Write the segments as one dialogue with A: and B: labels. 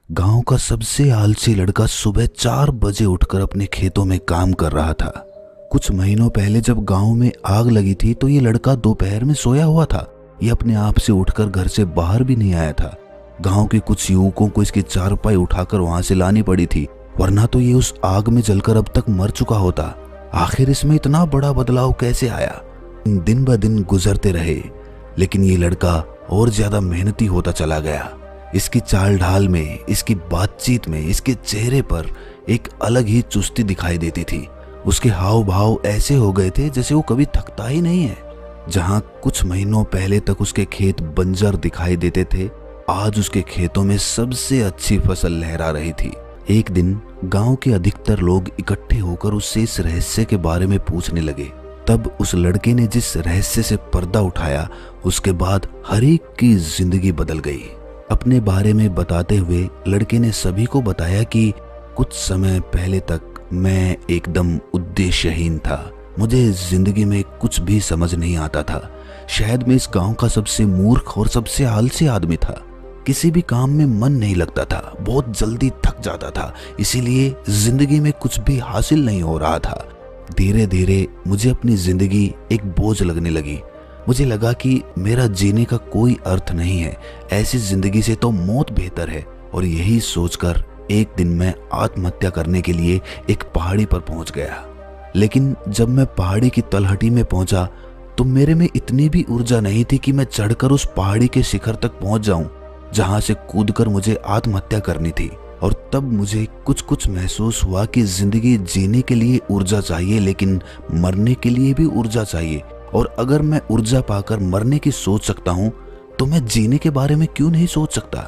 A: गांव का सबसे आलसी लड़का सुबह 4 बजे उठकर अपने खेतों में काम कर रहा था। कुछ महीनों पहले जब गांव में आग लगी थी तो ये लड़का दोपहर में सोया हुआ था। ये अपने आप से उठकर घर से बाहर भी नहीं आया था। गांव के कुछ युवकों को इसकी चारपाई उठाकर वहां से लानी पड़ी थी, वरना तो ये उस आग में जलकर अब तक मर चुका होता। आखिर इसमें इतना बड़ा बदलाव कैसे आया? दिन ब दिन गुजरते रहे, लेकिन ये लड़का और ज्यादा मेहनती होता चला गया। इसकी चाल ढाल में, इसकी बातचीत में, इसके चेहरे पर एक अलग ही चुस्ती दिखाई देती थी। उसके हाव भाव ऐसे हो गए थे जैसे वो कभी थकता ही नहीं है। जहां कुछ महीनों पहले तक उसके खेत बंजर दिखाई देते थे, आज उसके खेतों में सबसे अच्छी फसल लहरा रही थी। एक दिन गांव के अधिकतर लोग इकट्ठे होकर उससे इस रहस्य के बारे में पूछने लगे। तब उस लड़के ने जिस रहस्य से पर्दा उठाया, उसके बाद हर एक की जिंदगी बदल गई। अपने बारे में बताते हुए लड़के ने सभी को बताया कि कुछ समय पहले तक मैं एकदम उद्देश्यहीन था। मुझे जिंदगी में कुछ भी समझ नहीं आता था। शायद मैं इस गांव का सबसे मूर्ख और सबसे आलसी आदमी था। किसी भी काम में मन नहीं लगता था, बहुत जल्दी थक जाता था, इसीलिए जिंदगी में कुछ भी हासिल नहीं हो रहा था। धीरे धीरे मुझे अपनी जिंदगी एक बोझ लगने लगी। मुझे लगा कि मेरा जीने का कोई अर्थ नहीं है, ऐसी जिंदगी से तो मौत बेहतर है। और यही सोचकर एक दिन मैं आत्महत्या करने के लिए एक पहाड़ी पर पहुंच गया। लेकिन जब मैं पहाड़ी की तलहटी में पहुंचा तो मेरे में इतनी भी ऊर्जा नहीं थी कि मैं चढ़कर उस पहाड़ी के शिखर तक पहुंच जाऊं, जहां से कूदकर मुझे आत्महत्या करनी थी। और तब मुझे कुछ कुछ महसूस हुआ कि जिंदगी जीने के लिए ऊर्जा चाहिए, लेकिन मरने के लिए भी ऊर्जा चाहिए। और अगर मैं ऊर्जा पाकर मरने की सोच सकता हूं, तो मैं जीने के बारे में क्यों नहीं सोच सकता?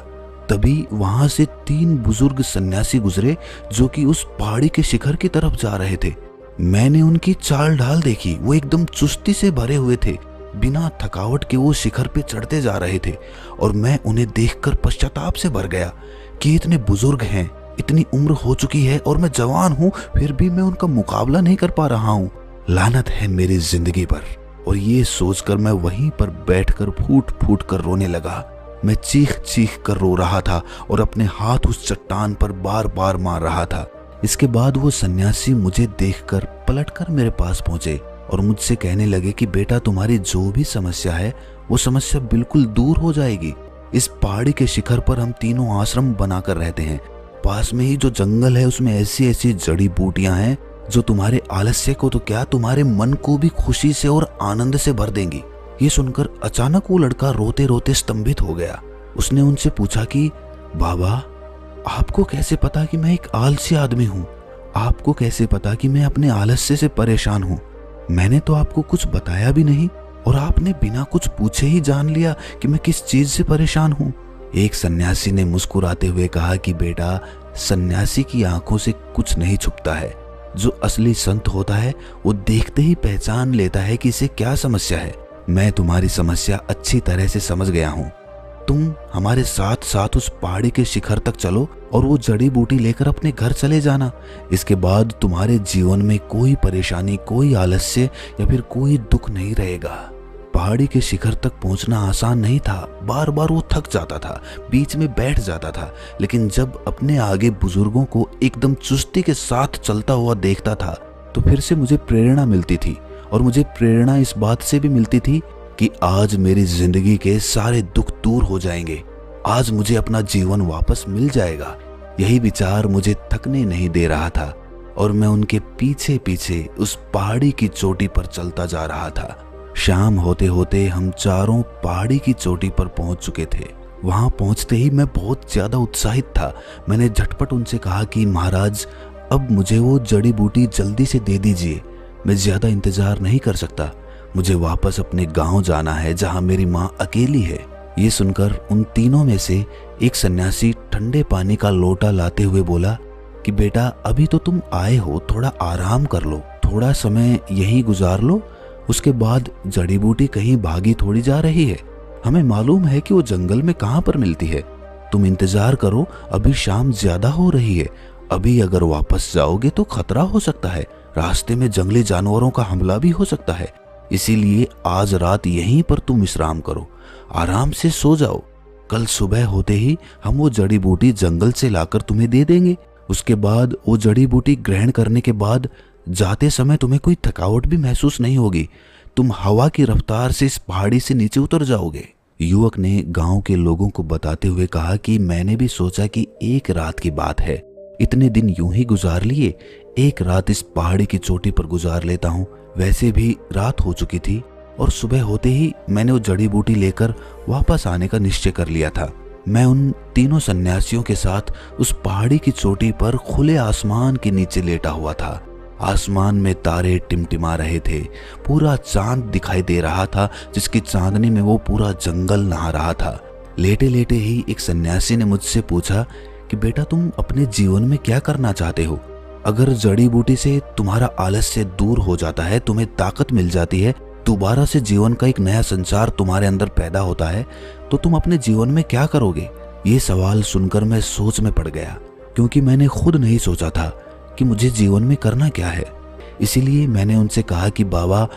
A: तभी वहां से 3 बुजुर्ग सन्यासी गुजरे जो कि उस पहाड़ी के शिखर की तरफ जा रहे थे। मैंने उनकी चाल ढाल देखी, वो एकदम चुस्ती से भरे हुए थे। बिना थकावट के वो शिखर पे चढ़ते जा रहे थे और मैं उन्हें देखकर पश्चाताप से भर गया कि इतने बुजुर्ग हैं, इतनी उम्र हो चुकी है और मैं जवान हूं, फिर भी मैं उनका मुकाबला नहीं कर पा रहा हूं। लानत है मेरी जिंदगी पर। और ये सोचकर मैं वहीं पर बैठकर फूट फूट कर रोने लगा। मैं चीख चीख कर रो रहा था और अपने हाथ उस चट्टान पर बार बार मार रहा था। इसके बाद वो सन्यासी मुझे देखकर पलटकर मेरे पास पहुंचे और मुझसे कहने लगे कि बेटा, तुम्हारी जो भी समस्या है वो समस्या बिल्कुल दूर हो जाएगी। इस पहाड़ी के शिखर पर हम तीनों आश्रम बनाकर रहते हैं। पास में ही जो जंगल है उसमें ऐसी ऐसी जड़ी बूटियां हैं जो तुम्हारे आलस्य को तो क्या, तुम्हारे मन को भी खुशी से और आनंद से भर देंगी। ये सुनकर अचानक वो लड़का रोते रोते स्तंभित हो गया। उसने उनसे पूछा कि बाबा, आपको कैसे पता कि मैं एक आलसी आदमी हूँ? आपको कैसे पता कि मैं अपने आलस्य से परेशान हूँ? मैंने तो आपको कुछ बताया भी नहीं और आपने बिना कुछ पूछे ही जान लिया कि मैं किस चीज से परेशान हूँ। एक सन्यासी ने मुस्कुराते हुए कहा कि बेटा, सन्यासी की आंखों से कुछ नहीं छुपता है। जो असली संत होता है वो देखते ही पहचान लेता है कि इसे क्या समस्या है। मैं तुम्हारी समस्या अच्छी तरह से समझ गया हूँ। तुम हमारे साथ साथ उस पहाड़ी के शिखर तक चलो और वो जड़ी बूटी लेकर अपने घर चले जाना। इसके बाद तुम्हारे जीवन में कोई परेशानी, कोई आलस्य या फिर कोई दुख नहीं रहेगा। पहाड़ी के शिखर तक पहुंचना आसान नहीं था। बार बार वो थक जाता था, बीच में बैठ जाता था, लेकिन जब अपने आगे बुजुर्गों को एकदम चुस्ती के साथ चलता हुआ देखता था तो फिर से मुझे प्रेरणा मिलती थी। और मुझे प्रेरणा इस बात से भी मिलती थी कि आज मेरी जिंदगी के सारे दुख दूर हो जाएंगे, आज मुझे अपना जीवन वापस मिल जाएगा। यही विचार मुझे थकने नहीं दे रहा था और मैं उनके पीछे पीछे उस पहाड़ी की चोटी पर चलता जा रहा था। शाम होते होते हम चारों पहाड़ी की चोटी पर पहुंच चुके थे। वहां पहुंचते ही मैं बहुत ज्यादा उत्साहित था। मैंने झटपट उनसे कहा कि महाराज, अब मुझे वो जड़ी बूटी जल्दी से दे दीजिए। मैं ज्यादा इंतजार नहीं कर सकता। मुझे वापस अपने गांव जाना है जहां मेरी माँ अकेली है। ये सुनकर उन तीनों में से एक सन्यासी ठंडे पानी का लोटा लाते हुए बोला कि बेटा, अभी तो तुम आए हो, थोड़ा आराम कर लो, थोड़ा समय यहीं गुजार लो। उसके बाद जड़ी बूटी कहीं भागी थोड़ी जा रही है। हमें मालूम है कि वो जंगल में कहां पर मिलती है। तुम इंतजार करो, अभी शाम ज्यादा हो रही है। अभी अगर वापस जाओगे तो खतरा हो सकता है, रास्ते में जंगली जानवरों का हमला भी हो सकता है। इसीलिए आज रात यहीं पर तुम विश्राम करो, आराम से सो जाओ। कल सुबह होते ही हम वो जड़ी बूटी जंगल से लाकर तुम्हें दे देंगे। उसके बाद वो जड़ी बूटी ग्रहण करने के बाद जाते समय तुम्हें कोई थकावट भी महसूस नहीं होगी। तुम हवा की रफ्तार से इस पहाड़ी से नीचे उतर जाओगे। युवक ने गांव के लोगों को बताते हुए कहा कि मैंने भी सोचा कि एक रात की बात है, इतने दिन यूं ही गुजार लिए, एक रात इस पहाड़ी की चोटी पर गुजार लेता हूँ। वैसे भी रात हो चुकी थी और सुबह होते ही मैंने वो जड़ी बूटी लेकर वापस आने का निश्चय कर लिया था। मैं उन तीनों सन्यासियों के साथ उस पहाड़ी की चोटी पर खुले आसमान के नीचे लेटा हुआ था। आसमान में तारे टिमटिमा रहे थे, पूरा चांद दिखाई दे रहा था जिसकी चांदनी में वो पूरा जंगल नहा रहा था। लेटे लेटे ही एक सन्यासी ने मुझसे पूछा कि बेटा, तुम अपने जीवन में क्या करना चाहते हो? अगर जड़ी बूटी से तुम्हारा आलस्य दूर हो जाता है, तुम्हें ताकत मिल जाती है, दोबारा से जीवन का एक नया संसार तुम्हारे अंदर पैदा होता है, तो तुम अपने जीवन में क्या करोगे? ये सवाल सुनकर मैं सोच में पड़ गया, क्योंकि मैंने खुद नहीं सोचा था कि मुझे जीवन में करना क्या है। इसीलिए मैंने उनसे कहा कि बाबा,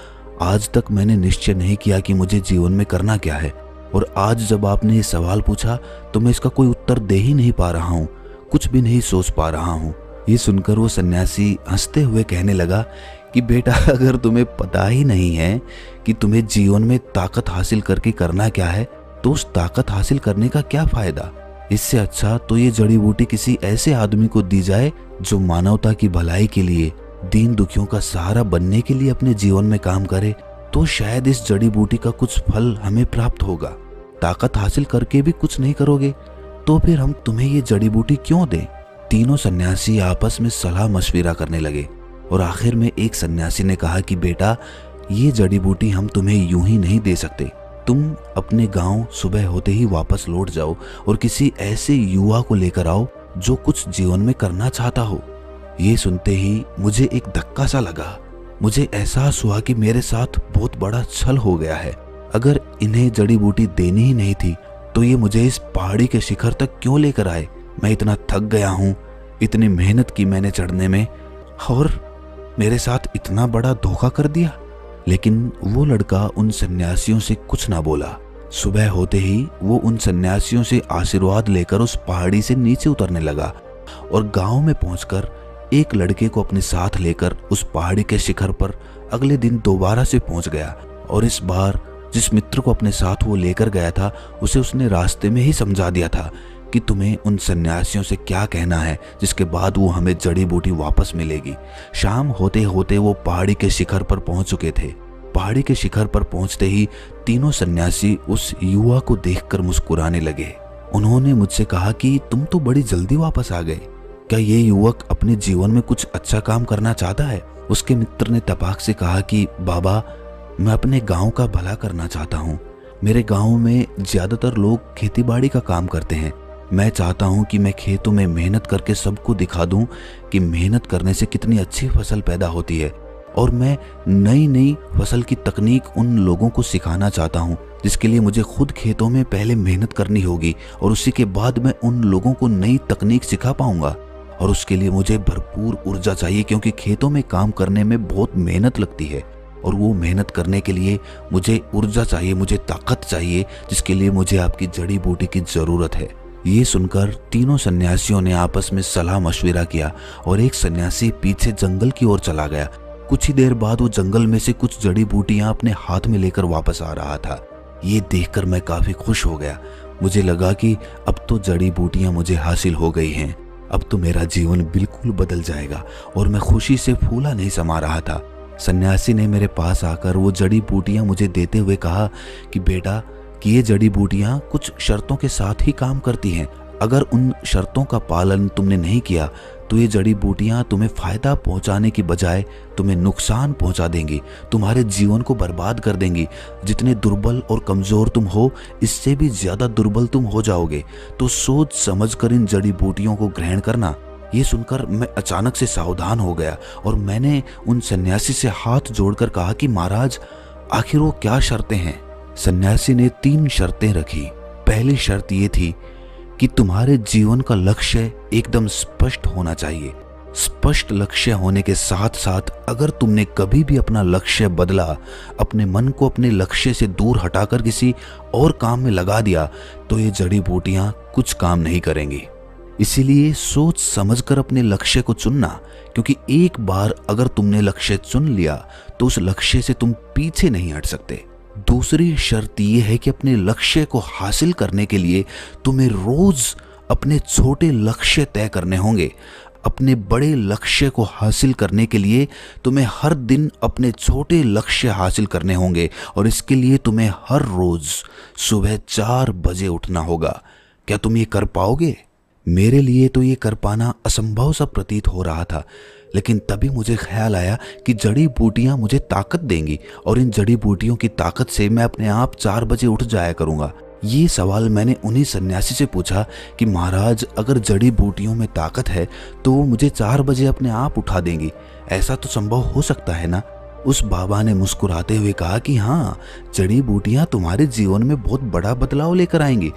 A: आज तक मैंने निश्चय नहीं किया कि मुझे जीवन में करना क्या है, और आज जब आपने ये सवाल पूछा तो मैं इसका कोई उत्तर दे ही नहीं पा रहा हूँ, कुछ भी नहीं सोच पा रहा हूँ। ये सुनकर वो सन्यासी हंसते हुए कहने लगा कि बेटा, अगर तुम्हें पता ही नहीं है कि तुम्हें जीवन में ताकत हासिल करके करना क्या है, तो उस ताकत हासिल करने का क्या फायदा? इससे अच्छा तो ये जड़ी बूटी किसी ऐसे आदमी को दी जाए जो मानवता की भलाई के लिए, दीन दुखियों का सहारा बनने के लिए अपने जीवन में काम करे, तो शायद इस जड़ी बूटी का कुछ फल हमें प्राप्त होगा। ताकत हासिल करके भी कुछ नहीं करोगे तो फिर हम तुम्हें ये जड़ी बूटी क्यों दें? तीनों सन्यासी आपस में सलाह मशविरा करने लगे और आखिर में एक सन्यासी ने कहा कि बेटा, ये जड़ी बूटी हम तुम्हें यूं ही नहीं दे सकते। तुम अपने गांव सुबह होते ही वापस लौट जाओ और किसी ऐसे युवा को लेकर आओ जो कुछ जीवन में करना चाहता हो। ये सुनते ही मुझे एक धक्का सा लगा। मुझे एहसास हुआ कि मेरे साथ बहुत बड़ा छल हो गया है। अगर इन्हें जड़ी बूटी देनी ही नहीं थी तो ये मुझे इस पहाड़ी के शिखर तक क्यों लेकर आए? मैं इतना थक गया हूँ, इतनी मेहनत की मैंने चढ़ने में, और मेरे साथ इतना बड़ा धोखा कर दिया। लेकिन वो लड़का उन सन्यासियों से कुछ ना बोला। सुबह होते ही वो उन सन्यासियों से आशीर्वाद लेकर उस पहाड़ी से नीचे उतरने लगा और गांव में पहुंचकर एक लड़के को अपने साथ लेकर उस पहाड़ी के शिखर पर अगले दिन दोबारा से पहुंच गया। और इस बार जिस मित्र को अपने साथ वो लेकर गया था, उसे उसने रास्ते में ही समझा दिया था कि तुम्हें उन सन्यासियों से क्या कहना है, जिसके बाद वो हमें जड़ी बूटी वापस मिलेगी। शाम होते होते वो पहाड़ी के शिखर पर पहुंच चुके थे। पहाड़ी के शिखर पर पहुंचते ही तीनों सन्यासी उस युवा को देखकर मुस्कुराने लगे। उन्होंने मुझसे कहा कि तुम तो बड़ी जल्दी वापस आ गए, क्या ये युवक अपने जीवन में कुछ अच्छा काम करना चाहता है? उसके मित्र ने तपाक से कहा कि बाबा, मैं अपने गांव का भला करना चाहता हूँ। मेरे गांव में ज्यादातर लोग खेतीबाड़ी का काम करते हैं। मैं चाहता हूँ कि मैं खेतों में मेहनत करके सबको दिखा दूँ कि मेहनत करने से कितनी अच्छी फसल पैदा होती है, और मैं नई नई फसल की तकनीक उन लोगों को सिखाना चाहता हूँ, जिसके लिए मुझे खुद खेतों में पहले मेहनत करनी होगी और उसी के बाद मैं उन लोगों को नई तकनीक सिखा पाऊंगा। और उसके लिए मुझे भरपूर ऊर्जा चाहिए, क्योंकि खेतों में काम करने में बहुत मेहनत लगती है, और वो मेहनत करने के लिए मुझे ऊर्जा चाहिए, मुझे ताकत चाहिए, जिसके लिए मुझे आपकी जड़ी बूटी की जरूरत है। ये सुनकर तीनों सन्यासियों ने आपस में सलाह मशविरा किया और एक सन्यासी पीछे जंगल की ओर चला गया। कुछ ही देर बाद वो जंगल में से कुछ जड़ी बूटियां अपने हाथ में लेकर वापस आ रहा था। ये देखकर मैं काफी खुश हो गया। मुझे लगा कि अब तो जड़ी बूटियां मुझे हासिल हो गई हैं, अब तो मेरा जीवन बिल्कुल बदल जाएगा, और मैं खुशी से फूला नहीं समा रहा था। सन्यासी ने मेरे पास आकर वो जड़ी बूटियां मुझे देते हुए कहा कि बेटा, कि ये जड़ी बूटियां कुछ शर्तों के साथ ही काम करती हैं। अगर उन शर्तों का पालन तुमने नहीं किया तो ये जड़ी बूटियां तुम्हें फायदा पहुंचाने की बजाय तुम्हें नुकसान पहुंचा देंगी, तुम्हारे जीवन को बर्बाद कर देंगी। जितने दुर्बल और कमजोर तुम हो, इससे भी ज्यादा दुर्बल तुम हो जाओगे। तो सोच समझकर इन जड़ी बूटियों को ग्रहण करना। ये सुनकर मैं अचानक से सावधान हो गया और मैंने उन सन्यासी से हाथ जोड़कर कहा कि महाराज, आखिर वो क्या शर्तें हैं? सन्यासी ने 3 शर्तें रखी। पहली शर्त ये थी कि तुम्हारे जीवन का लक्ष्य एकदम स्पष्ट होना चाहिए। स्पष्ट लक्ष्य होने के साथ साथ अगर तुमने कभी भी अपना लक्ष्य बदला, अपने मन को अपने लक्ष्य से दूर हटाकर किसी और काम में लगा दिया, तो ये जड़ी बूटियां कुछ काम नहीं करेंगी। इसीलिए सोच समझकर अपने लक्ष्य को चुनना, क्योंकि एक बार अगर तुमने लक्ष्य चुन लिया तो उस लक्ष्य से तुम पीछे नहीं हट सकते। दूसरी शर्त यह है कि अपने लक्ष्य को हासिल करने के लिए तुम्हें रोज अपने छोटे लक्ष्य तय करने होंगे। अपने बड़े लक्ष्य को हासिल करने के लिए तुम्हें हर दिन अपने छोटे लक्ष्य हासिल करने होंगे और इसके लिए तुम्हें हर रोज सुबह 4 बजे उठना होगा। क्या तुम ये कर पाओगे? मेरे लिए तो ये कर पाना असंभव सा प्रतीत हो रहा था, लेकिन तभी मुझे ख्याल आया कि जड़ी बूटियां मुझे ताकत देंगी और इन जड़ी बूटियों की ताकत से मैं अपने आप 4 बजे उठ जाया करूंगा। ये सवाल मैंने उन्हीं सन्यासी से पूछा कि महाराज, अगर जड़ी बूटियों में ताकत है तो वो मुझे 4 बजे अपने आप उठा देंगी, ऐसा तो संभव हो सकता है ना? उस बाबा ने मुस्कुराते हुए कहा कि हाँ, जड़ी बूटियां तुम्हारे जीवन में बहुत बड़ा बदलाव लेकर आएंगी।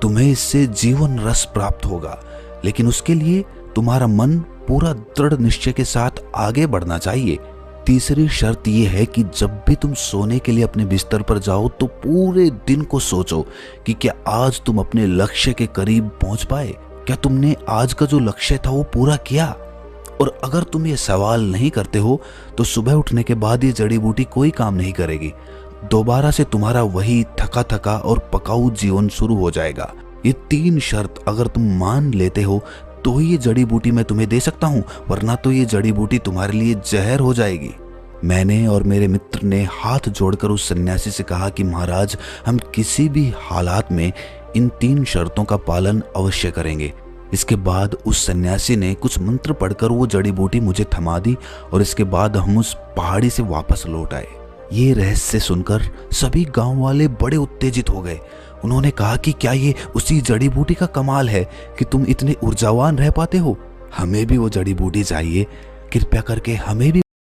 A: तुम्हें इससे जीवन रस प्राप्त होगा, लेकिन उसके लिए तुम्हारा मन पूरा दृढ़ निश्चय के साथ आगे बढ़ना चाहिए। तीसरी शर्त यह है कि जब भी तुम सोने के लिए अपने बिस्तर पर जाओ तो पूरे दिन को सोचो कि क्या आज तुम अपने लक्ष्य के करीब पहुंच पाए, क्या तुमने आज का जो लक्ष्य था वो पूरा किया। और अगर तुम ये सवाल नहीं करते हो तो सुबह उठने के बाद ये जड़ी बूटी कोई काम नहीं करेगी। दोबारा से तुम्हारा वही थका थका और पकाऊ जीवन शुरू हो जाएगा। ये 3 शर्त अगर तुम मान लेते हो तो ही ये जड़ी बूटी मैं तुम्हें दे सकता हूँ, वरना तो ये जड़ी बूटी तुम्हारे लिए जहर हो जाएगी। मैंने और मेरे मित्र ने हाथ जोड़कर उस सन्यासी से कहा कि महाराज, हम किसी भी हालात में इन 3 शर्तों का पालन अवश्य करेंगे। इसके बाद उस सन्यासी ने कुछ मंत्र पढ़कर वो जड़ी बूटी मुझे थमा दी और इसके बाद हम उस पहाड़ी से वापस लौट आए। ये रहस्य सुनकर सभी गांव वाले बड़े उत्तेजित हो गए। उन्होंने कहा कि क्या ये उसी जड़ी बूटी का कमाल है कि तुम इतने ऊर्जावान रह पाते हो? हमें भी वो जड़ी बूटी चाहिए, कृपया करके हमें भी